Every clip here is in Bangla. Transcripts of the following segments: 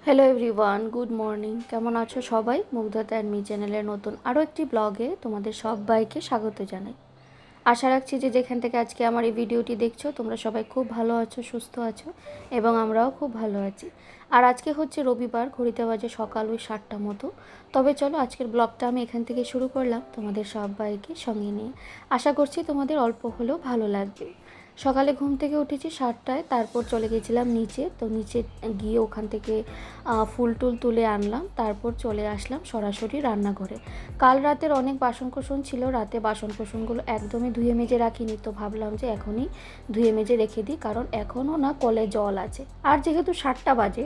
Hello everyone, good morning. কেমন আছো সবাই? মুগ্ধতা অ্যান্ড মি চ্যানেলের নতুন আরও একটি ব্লগে তোমাদের সবাইকে স্বাগত জানাই। আশা রাখছি যে যেখান থেকে আজকে আমার এই ভিডিওটি দেখছো তোমরা সবাই খুব ভালো আছো, সুস্থ আছো এবং আমরাও খুব ভালো আছি। আর আজকে হচ্ছে রবিবার, ঘড়িতে বাজে সকাল ওই 7টা মতো। তবে চলো আজকের ব্লগটা আমি এখান থেকে শুরু করলাম তোমাদের সবাইকে সঙ্গে নিয়ে। আশা করছি তোমাদের অল্প হলেও ভালো লাগবে। সকালে ঘুম থেকে উঠেছি 7টায়, তারপর চলে গেছিলাম নিচে। তো নিচে গিয়ে ওখান থেকে ফুল টুল তুলে আনলাম, তারপর চলে আসলাম সরাসরি রান্নাঘরে। কাল রাতের অনেক বাসনকোসন ছিল, রাতে বাসনকোসনগুলো একদমই ধুয়ে মেজে রাখিনি, তো ভাবলাম যে এখনই ধুয়ে মেজে রেখে দিই, কারণ এখনও না কলে জল আছে। আর যেহেতু 7টা বাজে,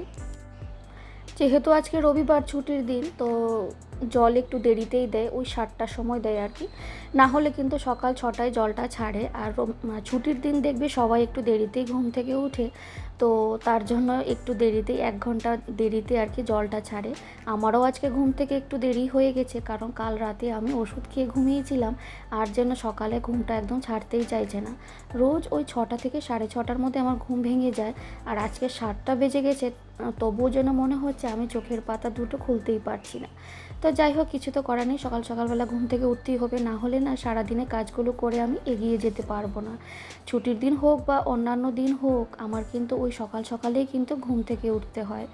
যেহেতু আজকে রবিবার ছুটির দিন, তো জল একটু দেরিতেই দেয়, ওই 7টার সময় দেয় আর কি। না হলে কিন্তু সকাল 6টায় জলটা ছাড়ে। আর ছুটির দিন দেখবে সবাই একটু দেরিতেই ঘুম থেকে উঠে, তো তার জন্য একটু দেরিতেই 1 ঘন্টা দেরিতে আর কি জলটা ছাড়ে। আমারও আজকে ঘুম থেকে একটু দেরি হয়ে গেছে, কারণ কাল রাতে আমি ওষুধ খেয়ে ঘুমিয়েছিলাম, আর যেন সকালে ঘুমটা একদম ছাড়তেই চাইছে না। রোজ ওই 6টা থেকে 6:30টার মধ্যে আমার ঘুম ভেঙে যায়, আর আজকে 7টা বেজে গেছে, তবুও যেন মনে হচ্ছে আমি চোখের পাতা দুটো খুলতেই পারছি না। তো যাই হোক, কিছু তো করার নেই, সকালবেলা ঘুম থেকে উঠতেই হবে, না হলে না সারাদিনে কাজগুলো করে আমি এগিয়ে যেতে পারবো না। ছুটির দিন হোক বা অন্যান্য দিন হোক, আমার কিন্তু ওই সকালেই কিন্তু ঘুম থেকে উঠতে হয়,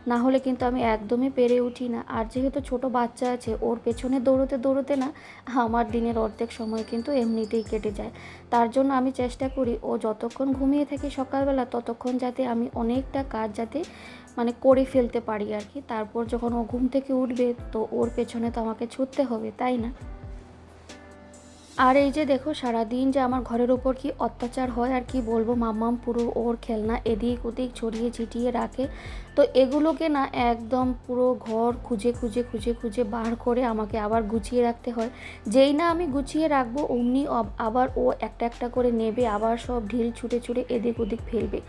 না হলে কিন্তু আমি একদমই পেরে উঠি না। আর যেহেতু ছোট বাচ্চা আছে, ওর পেছনে দৌড়তে না আমার দিনের অর্ধেক সময় কিন্তু এমনিতেই কেটে যায়। তার জন্য আমি চেষ্টা করি ও যতক্ষণ ঘুমিয়ে থাকে সকালবেলা, ততক্ষণ যাতে আমি অনেকটা কাজ যাতে করে ফেলতে পারি আর কি। তারপর যখন ও ঘুম থেকে উঠবে, তো ওর পেছনে তো আমাকে ছুটতে হবে, তাই না? আর এই যে দেখো, সারাদিন যে আমার ঘরের ওপর কি অত্যাচার হয় আর কি বলবো। মাম্মাম পুরো ওর খেলনা এদিক ওদিক ছড়িয়ে ছিটিয়ে রাখে, তো এগুলোকে না একদম পুরো ঘর খুঁজে বার করে আমাকে আবার গুছিয়ে রাখতে হয়। যেই না আমি গুছিয়ে রাখবো, অমনি আবার ও একটা একটা করে নেবে, আবার সব ঢিল ছুটে এদিক ওদিক ফেলবে।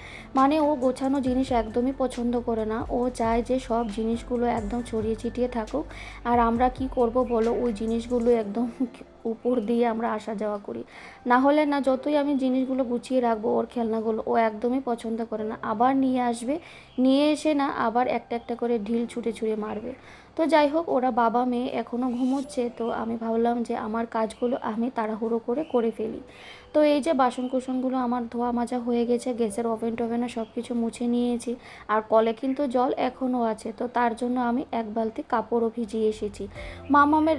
ও গোছানো জিনিস একদমই পছন্দ করে না, ও চায় যে সব জিনিসগুলো একদম ছড়িয়ে ছিটিয়ে থাকুক। আর আমরা কি করব বলো, ওই জিনিসগুলো একদম উপর দিয়ে আমরা আসা যাওয়া করি। না হলে না, যতই আমি জিনিসগুলো গুছিয়ে রাখবো, ওর খেলনাগুলো ও একদমই পছন্দ করে না, আবার নিয়ে আসবে, নিয়ে এসে না আবার একটা একটা করে ঢিল ছুঁড়ে মারবে। তো যাই হোক, ওরা বাবা মেয়ে এখনও ঘুমোচ্ছে, তো আমি ভাবলাম যে আমার কাজগুলো আমি তাড়াহুড়ো করে ফেলি। তো এই যে বাসনকুসনগুলো আমার ধোয়া মাজা হয়ে গেছে, গ্যাসের ওভেনে সব কিছু মুছে নিয়েছি। আর কলে কিন্তু জল এখনও আছে, তো তার জন্য আমি 1 বালতি কাপড়ও ভিজিয়ে এসেছি। মামামের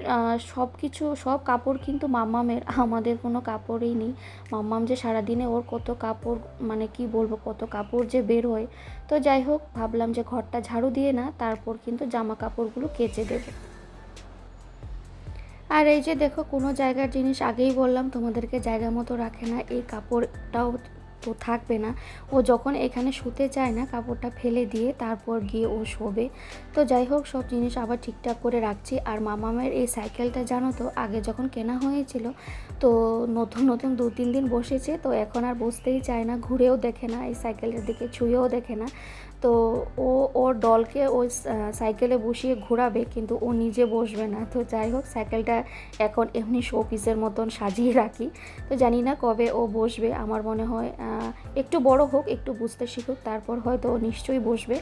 সব কাপড় কিন্তু মাম্মামের, আমাদের কোনো কাপড়ই নেই। মাম্মাম যে সারাদিনে ওর কত কাপড়, কি বলবো, কত কাপড় যে বের হয়। তো যাই হোক, ভাবলাম যে ঘরটা ঝাড়ু দিয়ে না তারপর কিন্তু জামা কাপড়গুলো কেচে দেবো। আর এই যে দেখো, কোনো জায়গার জিনিস আগেই বললাম তোমাদেরকে জায়গা মতো রাখে না, এই কাপড়টাও তো থাকবে না। ও যখন এখানে শুতে চায় না, কাপড়টা ফেলে দিয়ে তারপর গিয়ে ও শোবে। তো যাই হোক, সব জিনিস আবার ঠিকঠাক করে রাখছি। আর মামামের এই সাইকেলটা জানো তো, আগে যখন কেনা হয়েছিল, তো নতুন 2-3 দিন বসেছে, তো এখন আর বসতেই চায় না, ঘুরেও দেখে না, এই সাইকেলের দিকে ছুঁয়েও দেখে না। তো ওর দলকে ওই সাইকেলে বসিয়ে ঘোরাবে, কিন্তু ও নিজে বসবে না। তো যাই হোক, সাইকেলটা এখন এমনি শো পিসের মতন সাজিয়ে রাখি। তো জানি না কবে ও বসবে, আমার মনে হয় একটু বড় হোক, একটু বুঝতে শিখুক, তারপর হয়তো ও নিশ্চয়ই বসবে।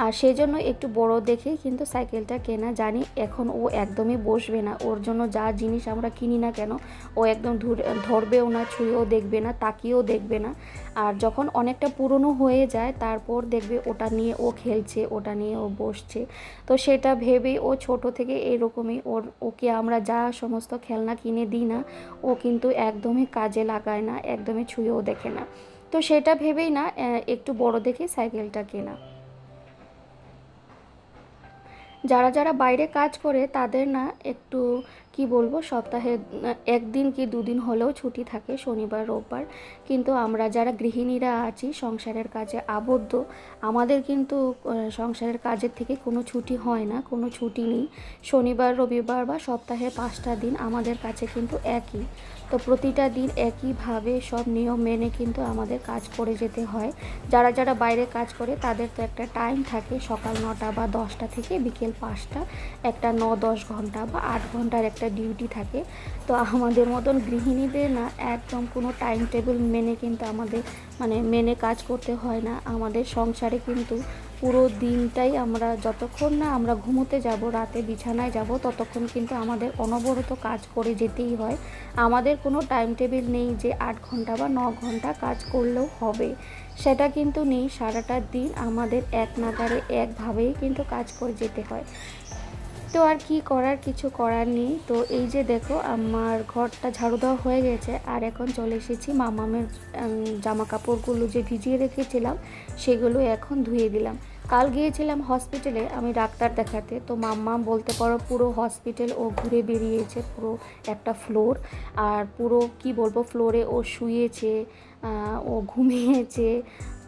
আর সেই জন্য একটু বড় দেখেই কিন্তু সাইকেলটা কেনা। জানি এখন ও একদমই বসবে না, ওর জন্য যা জিনিস আমরা কিনি না কেন, ও একদম ধরবেও না, ছুঁয়েও দেখবে না, তাকিয়েও দেখবে না। আর যখন অনেকটা পুরনো হয়ে যায়, তারপর দেখবে ওটা নিয়ে ও খেলছে, ওটা নিয়ে ও বসছে। তো সেটা ভেবেই ও ছোট থেকে এরকমই, ওকে আমরা যা সমস্ত খেলনা কিনে দিই না, ও কিন্তু একদমই কাজে লাগায় না, একদমই ছুঁয়েও দেখে না। তো সেটা ভেবেই না একটু বড় দেখে সাইকেলটা কেনা। যারা বাইরে কাজ করে তাদের না একটু কি বলবো, সপ্তাহে 1 দিন কি 2 দিন হলেও ছুটি থাকে, শনিবার রোববার। কিন্তু আমরা যারা গৃহিণীরা আছি, সংসারের কাজে আবদ্ধ, আমাদের কিন্তু সংসারের কাজের থেকে কোনো ছুটি হয় না, কোনো ছুটি নেই। শনিবার রবিবার বা সপ্তাহে 5টা দিন আমাদের কাছে কিন্তু একই। তো প্রতিটা দিন একইভাবে সব নিয়ম মেনে কিন্তু আমাদের কাজ করে যেতে হয়। যারা বাইরে কাজ করে তাদের তো একটা টাইম থাকে, সকাল 9টা বা 10টা থেকে বিকেল 5টা, একটা 9-10 ঘন্টা বা 8 ঘন্টার একটা ডিউটি থাকে। তো আমাদের মতন গৃহিণীদের না একদম কোনো টাইম টেবিল মেনে কিন্তু আমাদের মেনে কাজ করতে হয় না। আমাদের সংসারে কিন্তু পুরো দিনটাই আমরা যতক্ষণ না আমরা ঘুমোতে যাব, রাতে বিছানায় যাব, ততক্ষণ কিন্তু আমাদের অনবরত কাজ করে যেতেই হয়। আমাদের কোনো টাইম টেবিল নেই যে 8 ঘন্টা বা 9 ঘন্টা কাজ করলেও হবে, সেটা কিন্তু নেই। সারাটা দিন আমাদের এক নাগারে একভাবেই কিন্তু কাজ করে যেতে হয়। তো আর কি করার, কিছু করার নেই। তো এই যে দেখো আমার ঘরটা ঝাড়ু দেওয়া হয়ে গেছে, আর এখন চলে এসেছি মামামের জামা কাপড়গুলো যে ভিজিয়ে রেখেছিলাম সেগুলো এখন ধুয়ে দিলাম। কাল গিয়েছিলাম হসপিটালে আমি ডাক্তার দেখাতে, তো মাম্মাম বলতে পারো পুরো হসপিটাল ও ঘুরে বেরিয়েছে, পুরো একটা ফ্লোর। আর পুরো কি বলবো, ফ্লোরে ও শুয়েছে, ও ঘুমিয়েছে।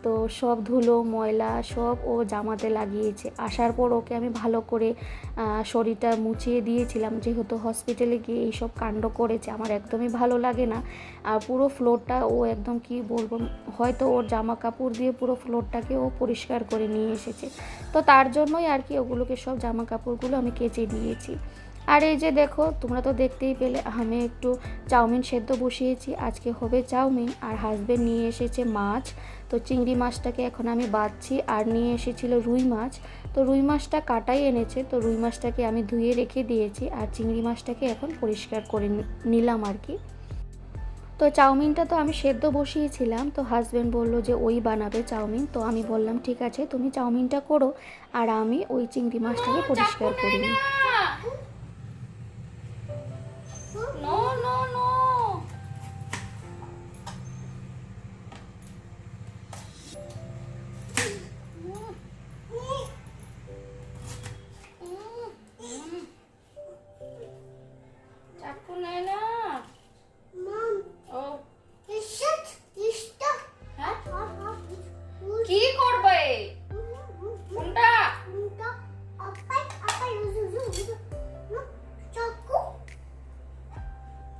তো সব ধুলো ময়লা সব ও জামাতে লাগিয়েছে। আসার পর ওকে আমি ভালো করে শরীরটা মুছিয়ে দিয়েছিলাম, যেহেতু হসপিটালে গিয়ে এইসব কাণ্ড করেছে, আমার একদমই ভালো লাগে না। আর পুরো ফ্লোরটা ও একদম কি বলবো, হয়তো ওর জামা কাপড় দিয়ে পুরো ফ্লোরটাকে ও পরিষ্কার করে নিয়ে এসেছে। তো তার জন্যই আর কি ওগুলোকে সব জামা কাপড়গুলো আমি কেচে দিয়েছি। আর এই যে দেখো, তোমরা তো দেখতেই পেলে আমি একটু চাউমিন সেদ্ধ বসিয়েছি, আজকে হবে চাউমিন। আর হাজবেন্ড নিয়ে এসেছে মাছ, তো চিংড়ি মাছটাকে এখন আমি বাছছি। আর নিয়ে এসেছিল রুই মাছ, তো রুই মাছটা কাটাই এনেছে, তো রুই মাছটাকে আমি ধুয়ে রেখে দিয়েছি। আর চিংড়ি মাছটাকে এখন পরিষ্কার করে নিলাম আর কি। তো চাউমিনটা তো আমি সেদ্ধ বসিয়েছিলাম, তো হাজব্যান্ড বলল যে ওই বানাবে চাউমিন। তো আমি বললাম ঠিক আছে, তুমি চাউমিনটা করো আর আমি ওই চিংড়ি মাছটাকে পরিষ্কার করি। নো নো নো, চাকু নেয় না। ও হ্যাঁ, কি করবে কোনটা?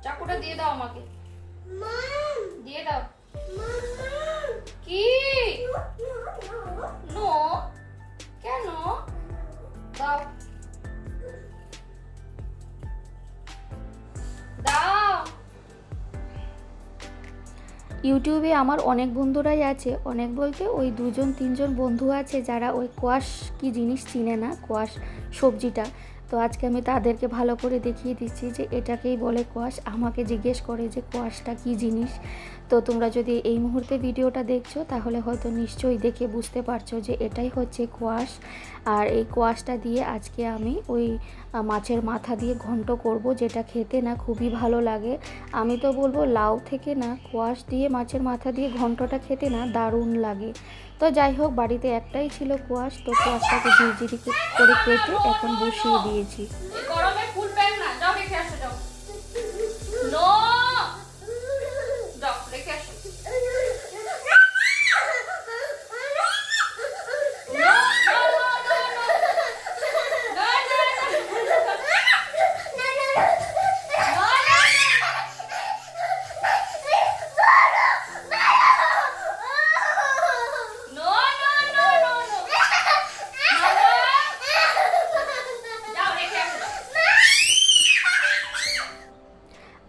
চাকুটা দিয়ে দাও আমাকে, দিয়ে দাও। কি নো, কেন দাও দাও। ইউটিউবে আমার অনেক বন্ধুরাই আছে, অনেক বলতে ওই 2-3জন বন্ধু আছে যারা ওই কোয়াশ কি জিনিস চিনে না, কোয়াশ সবজিটা। তো আজকে আমি তাদেরকে ভালো করে দেখিয়ে দিচ্ছি যে এটাকেই বলে কোয়াশ। আমাকে জিজ্ঞেস করে যে কোয়াশটা কি জিনিস। তো তোমরা যদি এই মুহূর্তে ভিডিওটা দেখছো তাহলে হয়তো নিশ্চয়ই দেখে বুঝতে পারছো যে এটাই হচ্ছে কোয়াশ। আর এই কোয়াশটা দিয়ে আজকে আমি ওই মাছের মাথা দিয়ে ঘন্ট করব, যেটা খেতে না খুবই ভালো লাগে। আমি তো বলবো লাউ থেকে না কোয়াশ দিয়ে মাছের মাথা দিয়ে ঘন্টটা খেতে না দারুণ লাগে। তো যাই হোক, বাড়িতে একটাই ছিল কোয়াশ, তো কোয়াশটাকে ঝিরঝিরি করে কেটে এখন বসিয়ে দিয়েছি। গরমে ফুল প্যান্ট না, যাও রেখে আসো, যাও। নো, যাও রেখে আসো।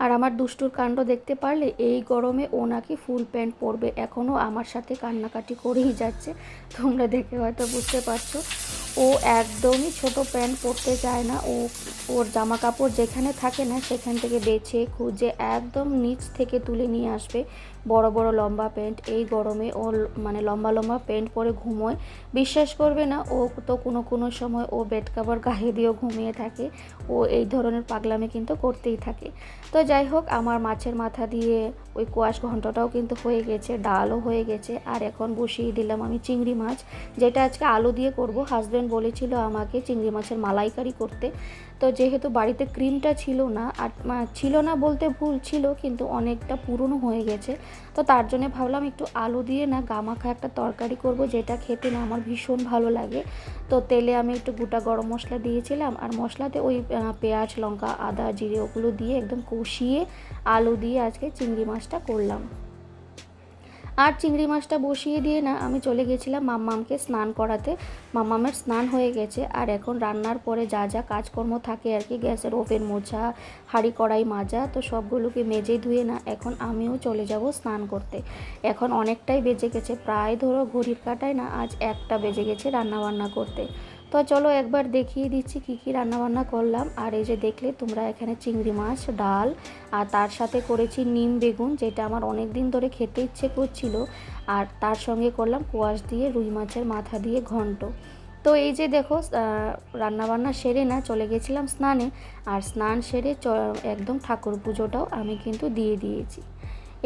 আর আমার দুষ্টুর কাণ্ড দেখতে পারলে, এই গরমে ও নাকি ফুল প্যান্ট পরবে, এখনও আমার সাথে কান্নাকাটি করেই যাচ্ছে। তোমরা দেখে হয়তো বুঝতে পারছো, ও একদমই ছোট প্যান্ট পরতে চায় না। ওর জামা কাপড় যেখানে থাকে না সেখান থেকে বেছে খুঁজে একদম নিচ থেকে তুলে নিয়ে আসবে বড় বড় লম্বা প্যান্ট। এই গরমে ও মানে লম্বা লম্বা প্যান্ট পরে ঘুমোয়। বিশ্বাস করবে না, ও তো কোনো সময় ও বেড কাভার গায়ে দিয়েও ঘুমিয়ে থাকে। ও এই ধরনের পাগলামি কিন্তু করতেই থাকে। তো যাই হোক, আমার মাছের মাথা দিয়ে ওই কোয়াশ ঘন্টটাও কিন্তু হয়ে গেছে, ডালও হয়ে গেছে। আর এখন বসিয়ে দিলাম আমি চিংড়ি মাছ, যেটা আজকে আলু দিয়ে করব। হাজব্যান্ড বলেছিল আমাকে চিংড়ি মাছের মালাইকারি করতে। তো যেহেতু বাড়িতে ক্রিমটা ছিল না, আর ছিল না বলতে ভুল, ছিল কিন্তু অনেকটা পুরনো হয়ে গেছে। তো তার জন্য ভাবলাম একটু আলু দিয়ে না গামাখা একটা তরকারি করব, যেটা খেতে না আমার ভীষণ ভালো লাগে। তো তেলে আমি একটু গোটা গরম মশলা দিয়েছিলাম, আর মশলাতে ওই পেঁয়াজ লঙ্কা আদা জিরে ওগুলো দিয়ে একদম কষিয়ে আলু দিয়ে আজকে চিংড়ি মাছটা করলাম। আর চিংড়ি মাছটা বসিয়ে দিয়ে না আমি চলে গেছিলাম মাম্মামকে স্নান করাতে। মাম্মামের স্নান হয়ে গেছে, আর এখন রান্নার পরে যা যা কাজকর্ম থাকে আর কি, গ্যাসের ওভেন মোছা, হাঁড়ি কড়াই মাজা, তো সবগুলোকে মেজে ধুয়ে না এখন আমিও চলে যাব স্নান করতে। এখন অনেকটাই বেজে গেছে, প্রায় ধরো ঘড়ির কাঁটায় না আজ 1টা বেজে গেছে রান্নাবান্না করতে। তো চলো একবার দেখিয়ে দিচ্ছি কী কী রান্নাবান্না করলাম। আর এই যে দেখলে তোমরা, এখানে চিংড়ি মাছ, ডাল, আর তার সাথে করেছি নিম বেগুন, যেটা আমার অনেক দিন ধরে খেতে ইচ্ছে করছিল। আর তার সঙ্গে করলাম কোয়াশ দিয়ে রুই মাছের মাথা দিয়ে ঘন্ট। তো এই যে দেখো, রান্নাবান্না সেরে না চলে গেছিলাম স্নানে, আর স্নান সেরে একদম ঠাকুর পুজোটাও আমি কিন্তু দিয়ে দিয়েছি।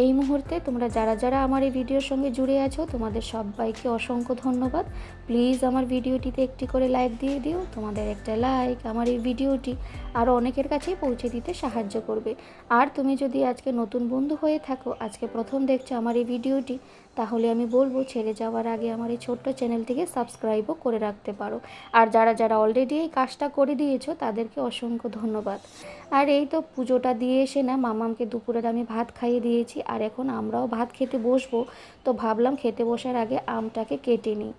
এই মুহূর্তে তোমরা যারা যারা আমার এই ভিডিওর সঙ্গে জুড়ে আছো, তোমাদের সবাইকে অসংখ্য ধন্যবাদ। প্লিজ আমার ভিডিওটিতে একটি করে লাইক দিয়ে দিও। তোমাদের একটা লাইক আমার এই ভিডিওটি আরও অনেকের কাছেই পৌঁছে দিতে সাহায্য করবে। আর তুমি যদি আজকে নতুন বন্ধু হয়ে থাকো, আজকে প্রথম দেখছো আমার এই ভিডিওটি, তাহলে আমি বলবো ছেড়ে যাওয়ার আগে আমার এই ছোট্ট চ্যানেলটিকে সাবস্ক্রাইবও করে রাখতে পারো। আর যারা যারা অলরেডি এই কাজটা করে দিয়েছো তাদেরকে অসংখ্য ধন্যবাদ। আর এই তো পুজোটা দিয়ে এসে না মামামকে দুপুরের আমি ভাত খাইয়ে দিয়েছি, আর এখন আমরাও ভাত খেতে বসবো। তো ভাবলাম খেতে বসার আগে আমটাকে কেটে নিই।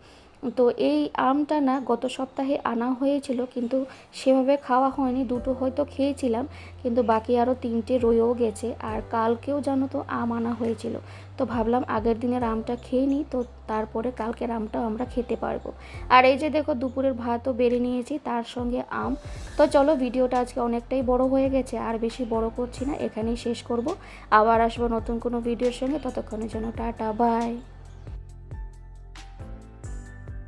তো এই আমটা না গত সপ্তাহে আনা হয়েছিল, কিন্তু সেভাবে খাওয়া হয়নি, 2টো হয়তো খেয়েছিলাম, কিন্তু বাকি আরও 3টে রয়েও গেছে। আর কালকেও জানো তো আম আনা হয়েছিল, তো ভাবলাম আগের দিনের আমটা খেয়ে নিই, তো তারপরে কালকের আমটাও আমরা খেতে পারবো। আর এই যে দেখো দুপুরের ভাতও বেড়ে নিয়েছি, তার সঙ্গে আম। তো চলো, ভিডিওটা আজকে অনেকটাই বড় হয়ে গেছে, আর বেশি বড় করছি না, এখানেই শেষ করব। আবার আসবো নতুন কোনো ভিডিওর সঙ্গে, ততক্ষণের জন্য টাটা বাই।